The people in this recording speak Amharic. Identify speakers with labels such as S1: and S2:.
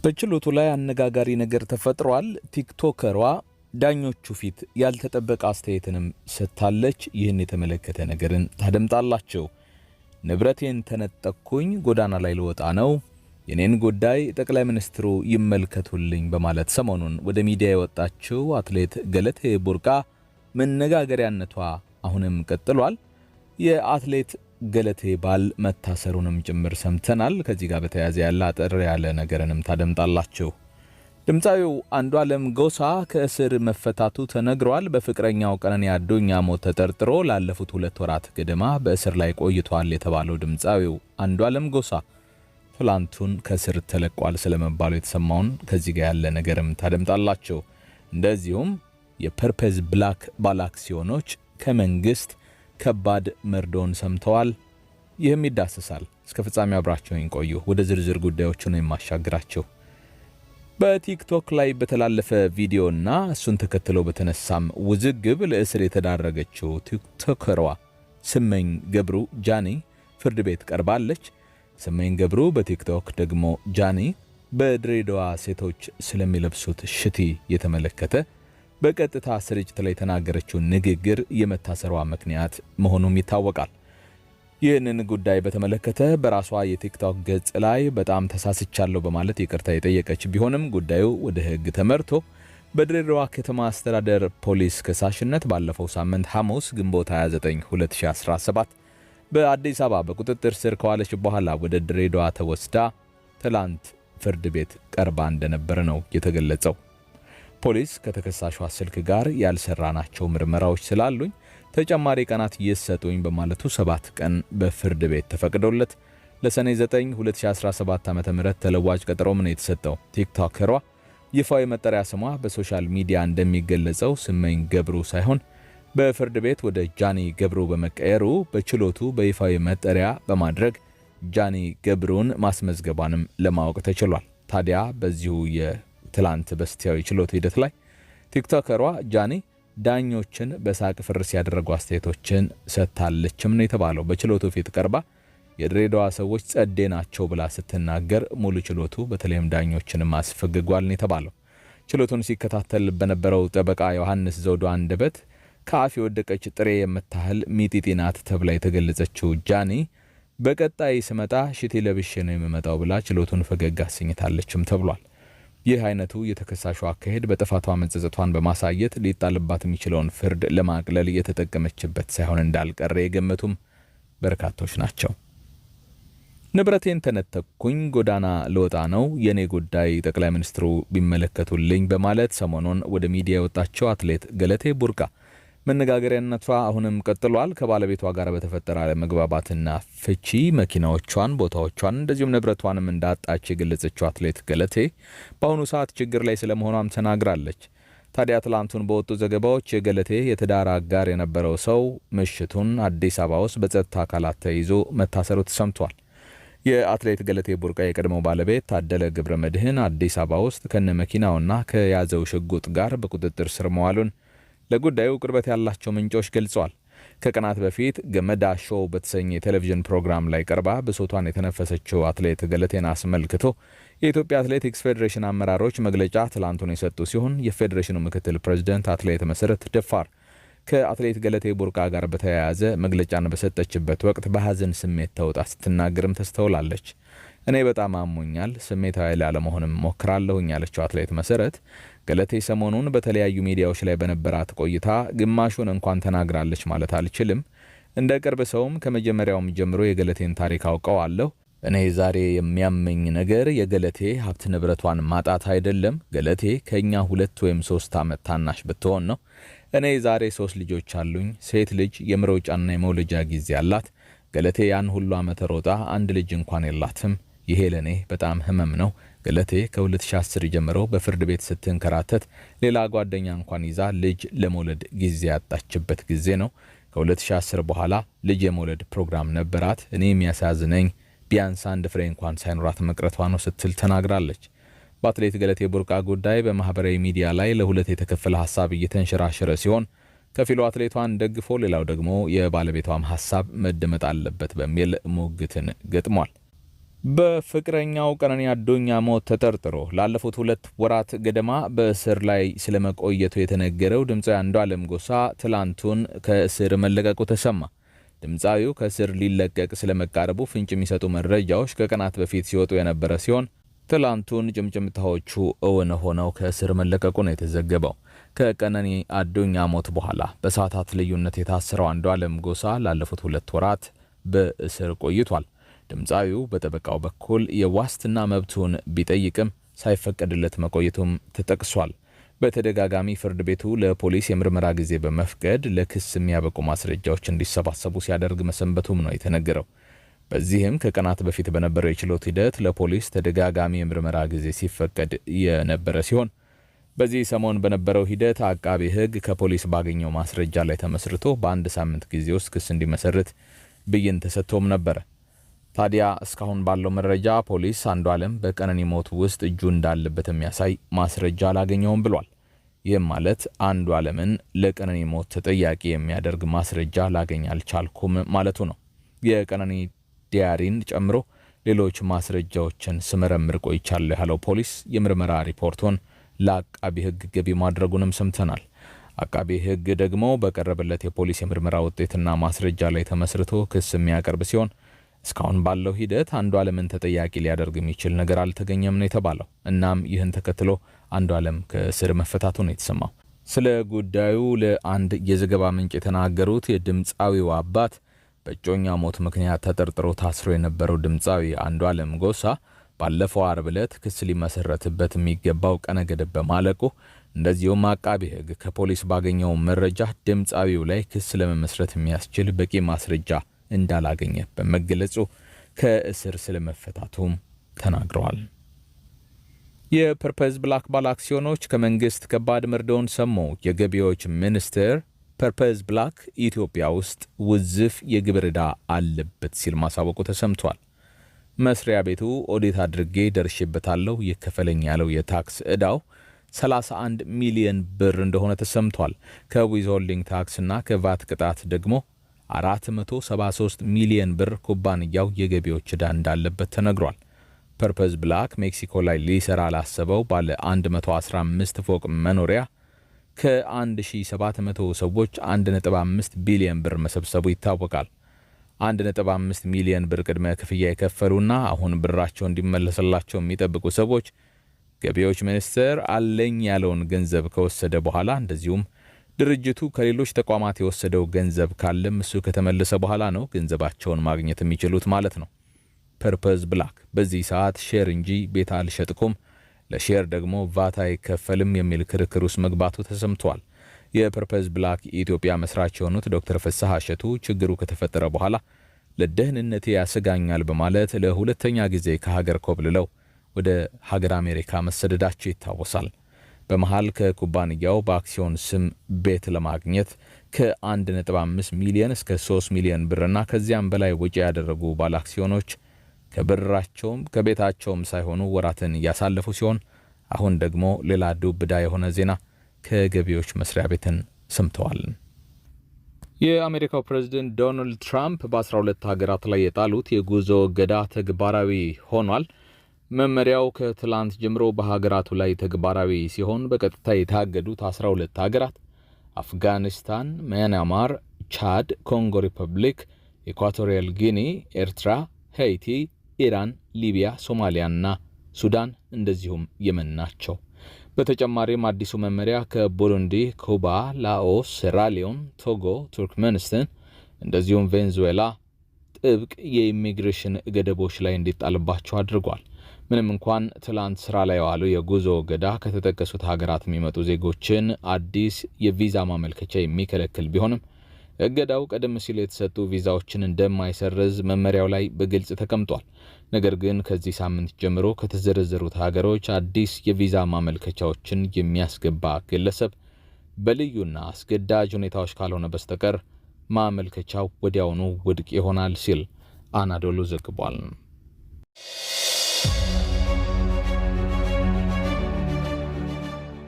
S1: በችሎቱ ላይ አነጋጋሪ ነገር ተፈጥሯል። ቲክቶከሯ ዳኞቹ ፊት ያልተጠበቀ አስተያየትንም ሰጥታለች። ይህን የተመለከተ ነገርን ታደምጣላችሁ። ንብረቴን ተነጠቅኩኝ፣ ጎዳና ላይ ልወጣ ነው፣ የኔን ጉዳይ ጠቅላይ ሚኒስትሩ ይመልከቱልኝ በማለት ሰሞኑን ወደ ሚዲያ የወጣችው አትሌት ገለቴ ቡርቃ መነጋገሪያነቷ አሁንም ቀጥሏል። የአትሌት ገለቴ ባል መታሰሩንም ጭምር ሰምተናል። ከዚህ ጋር በተያያዘ ያለ አጠር ያለ ነገርንም ታደምጣላችሁ። ድምፃዊው አንዱዓለም ጎሳ ከእስር መፈታቱ ተነግሯል። በፍቅረኛው ቀነኒ አዱኛ ሞት ተጠርጥሮ ላለፉት 2 ወራት ገደማ በእስር ላይ ቆይቷል የተባለው ድምፃዊው አንዱዓለም ጎሳ ትላንቱን ከእስር ተለቋል ስለመባሉ የተሰማውን ከዚህ ጋር ያለ ነገርም ታደምጣላችሁ። እንደዚሁም የፐርፐዝ ብላክ ባለአክሲዮኖች ከመንግስት ከባድ መርዶን ሰምተዋል። ይህም ይዳሰሳል። እስከ ፍጻሜ አብራችሁን ቆዩ። ወደ ዝርዝር ጉዳዮቹ ነው የማሻግራችሁ። በቲክቶክ ላይ በተላለፈ ቪዲዮና እሱን ተከትሎ በተነሳም ውዝግብ ለእስር የተዳረገችው ቲክቶከሯ ስመኝ ገብሩ ጃኒ ፍርድ ቤት ቀርባለች። ስመኝ ገብሩ በቲክቶክ ደግሞ ጃኒ በድሬዳዋ ሴቶች ስለሚለብሱት ሽቲ የተመለከተ በቀጥታ ስርጭት ላይ የተናገረችው ንግግር የመታሰሯ ምክንያት መሆኑም ይታወቃል። ይህንን ጉዳይ በተመለከተ በራሷ የቲክቶክ ገጽ ላይ በጣም ተሳስቻለሁ በማለት ይቅርታ የጠየቀች ቢሆንም ጉዳዩ ወደ ሕግ ተመርቶ በድሬዳዋ ከተማ አስተዳደር ፖሊስ ከሳሽነት ባለፈው ሳምንት ሐሙስ ግንቦት 29 2017 በአዲስ አበባ በቁጥጥር ስር ከዋለች በኋላ ወደ ድሬዳዋ ተወስዳ ትላንት ፍርድ ቤት ቀርባ እንደነበረ ነው የተገለጸው። ፖሊስ ከተከሳሿ ስልክ ጋር ያልሰራናቸው ምርመራዎች ስላሉኝ ተጨማሪ ቀናት ይሰጡኝ በማለቱ 7 ቀን በፍርድ ቤት ተፈቅዶለት ለሰኔ 9 2017 ዓ.ም ተለዋጭ ቀጠሮ ነው የተሰጠው። ቲክቶከሯ ይፋዊ መጠሪያ ስሟ በሶሻል ሚዲያ እንደሚገለጸው ስመኝ ገብሩ ሳይሆን በፍርድ ቤት ወደ ጃኒ ገብሩ በመቀየሩ በችሎቱ በይፋዊ መጠሪያ በማድረግ ጃኒ ገብሩን ማስመዝገቧንም ለማወቅ ተችሏል። ታዲያ በዚሁ የትላንት በስቲያዊ ችሎት ሂደት ላይ ቲክቶከሯ ጃኒ ዳኞችን በሳቅ ፍርስ ያደረጉ አስተያየቶችን ሰጥታለችም ነው የተባለው። በችሎቱ ፊት ቀርባ የድሬዳዋ ሰዎች ጸዴ ናቸው ብላ ስትናገር ሙሉ ችሎቱ በተለይም ዳኞችንም አስፈግጓል ነው የተባለው። ችሎቱን ሲከታተል በነበረው ጠበቃ ዮሐንስ ዘውዱ አንደበት ከአፍ የወደቀች ጥሬ የምታህል ሚጢጢ ናት ተብላ የተገለጸችው ጃኒ በቀጣይ ስመጣ ሽቲ ለብሼ ነው የምመጣው ብላ ችሎቱን ፈገግ አሰኝታለችም ተብሏል። ይህ አይነቱ የተከሳሹ አካሄድ በጥፋቷ መጸጸቷን በማሳየት ሊጣልባት የሚችለውን ፍርድ ለማቅለል የተጠቀመችበት ሳይሆን እንዳልቀረ የገመቱም በርካቶች ናቸው። ንብረቴን ተነጠቅኩኝ፣ ጎዳና ልወጣ ነው፣ የኔ ጉዳይ ጠቅላይ ሚኒስትሩ ቢመለከቱልኝ በማለት ሰሞኑን ወደ ሚዲያ የወጣቸው አትሌት ገለቴ ቡርቃ መነጋገሪያነቷ አሁንም ቀጥሏል። ከባለቤቷ ጋር በተፈጠረ አለመግባባትና ፍቺ መኪናዎቿን፣ ቦታዎቿን እንደዚሁም ንብረቷንም እንዳጣች የገለጸችው አትሌት ገለቴ በአሁኑ ሰዓት ችግር ላይ ስለመሆኗም ተናግራለች። ታዲያ ትላንቱን በወጡ ዘገባዎች የገለቴ የትዳር አጋር የነበረው ሰው ምሽቱን አዲስ አበባ ውስጥ በጸጥታ አካላት ተይዞ መታሰሩ ተሰምቷል። የአትሌት ገለቴ ቡርቃ የቀድሞው ባለቤት ታደለ ገብረ መድህን አዲስ አበባ ውስጥ ከነ መኪናውና ከያዘው ሽጉጥ ጋር በቁጥጥር ስር መዋሉን ለጉዳዩ ቅርበት ያላቸው ምንጮች ገልጸዋል። ከቀናት በፊት ገመዳ ሾው በተሰኘ የቴሌቪዥን ፕሮግራም ላይ ቀርባ ብሶቷን የተነፈሰችው አትሌት ገለቴን አስመልክቶ የኢትዮጵያ አትሌቲክስ ፌዴሬሽን አመራሮች መግለጫ ትላንቱን የሰጡ ሲሆን የፌዴሬሽኑ ምክትል ፕሬዝዳንት አትሌት መሰረት ደፋር ከአትሌት ገለቴ ቡርቃ ጋር በተያያዘ መግለጫን በሰጠችበት ወቅት በሐዘን ስሜት ተውጣ ስትናገርም ተስተውላለች። እኔ በጣም አሞኛል፣ ስሜታዊ ላለመሆንም ሞክራለሁኝ ያለችው አትሌት መሰረት ገለቴ ሰሞኑን በተለያዩ ሚዲያዎች ላይ በነበራት ቆይታ ግማሹን እንኳን ተናግራለች ማለት አልችልም። እንደ ቅርብ ሰውም ከመጀመሪያውም ጀምሮ የገለቴን ታሪክ አውቀዋለሁ። እኔ ዛሬ የሚያመኝ ነገር የገለቴ ሀብት ንብረቷን ማጣት አይደለም። ገለቴ ከኛ 2 ወይም 3 ዓመት ታናሽ ብትሆን ነው። እኔ ዛሬ 3 ልጆች አሉኝ። ሴት ልጅ የመሮጫና የመውለጃ ጊዜ አላት። ገለቴ ያን ሁሉ ዓመት ሮጣ 1 ልጅ እንኳን የላትም። ይሄ ለኔ በጣም ህመም ነው። ገለቴ ከ2010 ጀምሮ በፍርድ ቤት ስትንከራተት ሌላ ጓደኛ እንኳን ይዛ ልጅ ለመውለድ ጊዜ ያጣችበት ጊዜ ነው። ከ2010 በኋላ ልጅ የመውለድ ፕሮግራም ነበራት። እኔ የሚያሳዝነኝ ቢያንስ 1 ፍሬ እንኳን ሳይኖራት መቅረቷ ነው ስትል ተናግራለች። በአትሌት ገለቴ ቡርቃ ጉዳይ በማህበራዊ ሚዲያ ላይ ለሁለት የተከፈለ ሐሳብ እየተንሸራሸረ ሲሆን ከፊሉ አትሌቷን ደግፎ ሌላው ደግሞ የባለቤቷም ሐሳብ መደመጥ አለበት በሚል ሙግትን ገጥሟል። በፍቅረኛው ቀነኒ አዱኛ ሞት ተጠርጥሮ ላለፉት 2 ወራት ገደማ በእስር ላይ ስለመቆየቱ የተነገረው ድምፃዊ አንዱዓለም ጎሳ ትላንቱን ከእስር መለቀቁ ተሰማ። ድምፃዊው ከእስር ሊለቀቅ ስለመቃረቡ ፍንጭ የሚሰጡ መረጃዎች ከቀናት በፊት ሲወጡ የነበረ ሲሆን ትላንቱን ጭምጭምታዎቹ እውን ሆነው ከእስር መለቀቁ ነው የተዘገበው። ከቀነኒ አዱኛ ሞት በኋላ በሰዓታት ልዩነት የታሰረው አንዱዓለም ጎሳ ላለፉት 2 ወራት በእስር ቆይቷል። ድምፃዊው በጠበቃው በኩል የዋስትና መብቱን ቢጠይቅም ሳይፈቀድለት መቆየቱም ተጠቅሷል። በተደጋጋሚ ፍርድ ቤቱ ለፖሊስ የምርመራ ጊዜ በመፍቀድ ለክስ የሚያበቁ ማስረጃዎች እንዲሰባሰቡ ሲያደርግ መሰንበቱም ነው የተነገረው። በዚህም ከቀናት በፊት በነበረው የችሎት ሂደት ለፖሊስ ተደጋጋሚ የምርመራ ጊዜ ሲፈቀድ የነበረ ሲሆን በዚህ ሰሞን በነበረው ሂደት አቃቤ ሕግ ከፖሊስ ባገኘው ማስረጃ ላይ ተመስርቶ በአንድ ሳምንት ጊዜ ውስጥ ክስ እንዲመሰርት ብይን ተሰጥቶም ነበር። ታዲያ እስካሁን ባለው መረጃ ፖሊስ አንዱዓለም በቀነኒ ሞት ውስጥ እጁ እንዳለበት የሚያሳይ ማስረጃ አላገኘውም ብሏል። ይህም ማለት አንዱዓለምን ለቀነኒ ሞት ተጠያቂ የሚያደርግ ማስረጃ ላገኝ አልቻልኩም ማለቱ ነው። የቀነኒ ዲያሪን ጨምሮ ሌሎች ማስረጃዎችን ስመረምር ቆይቻለሁ ያለው ፖሊስ የምርመራ ሪፖርቱን ለአቃቤ ሕግ ገቢ ማድረጉንም ሰምተናል። አቃቤ ሕግ ደግሞ በቀረበለት የፖሊስ የምርመራ ውጤትና ማስረጃ ላይ ተመስርቶ ክስ የሚያቀርብ ሲሆን እስካሁን ባለው ሂደት አንዱዓለምን ተጠያቂ ሊያደርግ የሚችል ነገር አልተገኘም ነው የተባለው። እናም ይህን ተከትሎ አንዱዓለም ከእስር መፈታቱ ነው የተሰማው። ስለ ጉዳዩ ለአንድ የዘገባ ምንጭ የተናገሩት የድምፃዊው አባት በእጮኛ ሞት ምክንያት ተጠርጥሮ ታስሮ የነበረው ድምፃዊ አንዱዓለም ጎሳ ባለፈው አርብ ዕለት ክስ ሊመሰረትበት የሚገባው ቀነ ገደብ በማለቁ እንደዚሁም አቃቤ ሕግ ከፖሊስ ባገኘው መረጃ ድምፃዊው ላይ ክስ ለመመስረት የሚያስችል በቂ ማስረጃ እንዳላገኘ በመገለጹ ከእስር ስለመፈታቱም ተናግረዋል። የፐርፐዝ ብላክ ባለ አክሲዮኖች ከመንግስት ከባድ መርዶውን ሰሙ። የገቢዎች ሚኒስቴር ፐርፐዝ ብላክ ኢትዮጵያ ውስጥ ውዝፍ የግብር ዕዳ አለበት ሲል ማሳወቁ ተሰምቷል። መስሪያ ቤቱ ኦዲት አድርጌ ደርሼበታለሁ ይከፈለኝ ያለው የታክስ ዕዳው 31 ሚሊዮን ብር እንደሆነ ተሰምቷል። ከዊዝሆልዲንግ ታክስና ከቫት ቅጣት ደግሞ 473 ሚሊዮን ብር ኩባንያው የገቢዎች ዕዳ እንዳለበት ተነግሯል። ፐርፐዝ ብላክ ሜክሲኮ ላይ ሊሰራ ላሰበው ባለ 115 ፎቅ መኖሪያ ከ1700 ሰዎች 1.5 ቢሊዮን ብር መሰብሰቡ ይታወቃል። 1.5 ሚሊዮን ብር ቅድመ ክፍያ የከፈሉና አሁን ብራቸው እንዲመለስላቸው የሚጠብቁ ሰዎች ገቢዎች ሚኒስቴር አለኝ ያለውን ገንዘብ ከወሰደ በኋላ እንደዚሁም ድርጅቱ ከሌሎች ተቋማት የወሰደው ገንዘብ ካለም እሱ ከተመለሰ በኋላ ነው ገንዘባቸውን ማግኘት የሚችሉት ማለት ነው። ፐርፐዝ ብላክ በዚህ ሰዓት ሼር እንጂ ቤት አልሸጥኩም፣ ለሼር ደግሞ ቫት አይከፈልም የሚል ክርክር ውስጥ መግባቱ ተሰምቷል። የፐርፐዝ ብላክ የኢትዮጵያ መስራች የሆኑት ዶክተር ፍስሐ እሸቱ ችግሩ ከተፈጠረ በኋላ ለደህንነቴ ያሰጋኛል በማለት ለሁለተኛ ጊዜ ከሀገር ኮብልለው ወደ ሀገር አሜሪካ መሰደዳቸው ይታወሳል። በመሃል ከኩባንያው በአክሲዮን ስም ቤት ለማግኘት ከ1.5 ሚሊዮን እስከ 3 ሚሊዮን ብርና ከዚያም በላይ ወጪ ያደረጉ ባለ አክሲዮኖች ከብራቸውም ከቤታቸውም ሳይሆኑ ወራትን ያሳለፉ ሲሆን አሁን ደግሞ ሌላ ዱብዳ የሆነ ዜና ከገቢዎች መስሪያ ቤትን ሰምተዋል። የአሜሪካው ፕሬዝዳንት ዶናልድ ትራምፕ በ12 ሀገራት ላይ የጣሉት የጉዞ እገዳ ተግባራዊ ሆኗል። መመሪያው ከትላንት ጀምሮ በሀገራቱ ላይ ተግባራዊ ሲሆን በቀጥታ የታገዱት 12 ሀገራት አፍጋኒስታን፣ ሚያንማር፣ ቻድ፣ ኮንጎ ሪፐብሊክ፣ ኢኳቶሪያል ጊኒ፣ ኤርትራ፣ ሃይቲ፣ ኢራን፣ ሊቢያ፣ ሶማሊያና ሱዳን እንደዚሁም የመን ናቸው። በተጨማሪም አዲሱ መመሪያ ከቡሩንዲ፣ ኩባ፣ ላኦስ፣ ሴራሊዮን፣ ቶጎ፣ ቱርክሜኒስታን እንደዚሁም ቬንዙዌላ ጥብቅ የኢሚግሬሽን ገደቦች ላይ እንዲጣልባቸው አድርጓል። ምንም እንኳን ትላንት ስራ ላይ የዋለው የጉዞ እገዳ ከተጠቀሱት ሀገራት የሚመጡ ዜጎችን አዲስ የቪዛ ማመልከቻ የሚከለክል ቢሆንም እገዳው ቀደም ሲል የተሰጡ ቪዛዎችን እንደማይሰርዝ መመሪያው ላይ በግልጽ ተቀምጧል። ነገር ግን ከዚህ ሳምንት ጀምሮ ከተዘረዘሩት ሀገሮች አዲስ የቪዛ ማመልከቻዎችን የሚያስገባ ግለሰብ በልዩና አስገዳጅ ሁኔታዎች ካልሆነ በስተቀር ማመልከቻው ወዲያውኑ ውድቅ ይሆናል ሲል አናዶሉ ዘግቧል።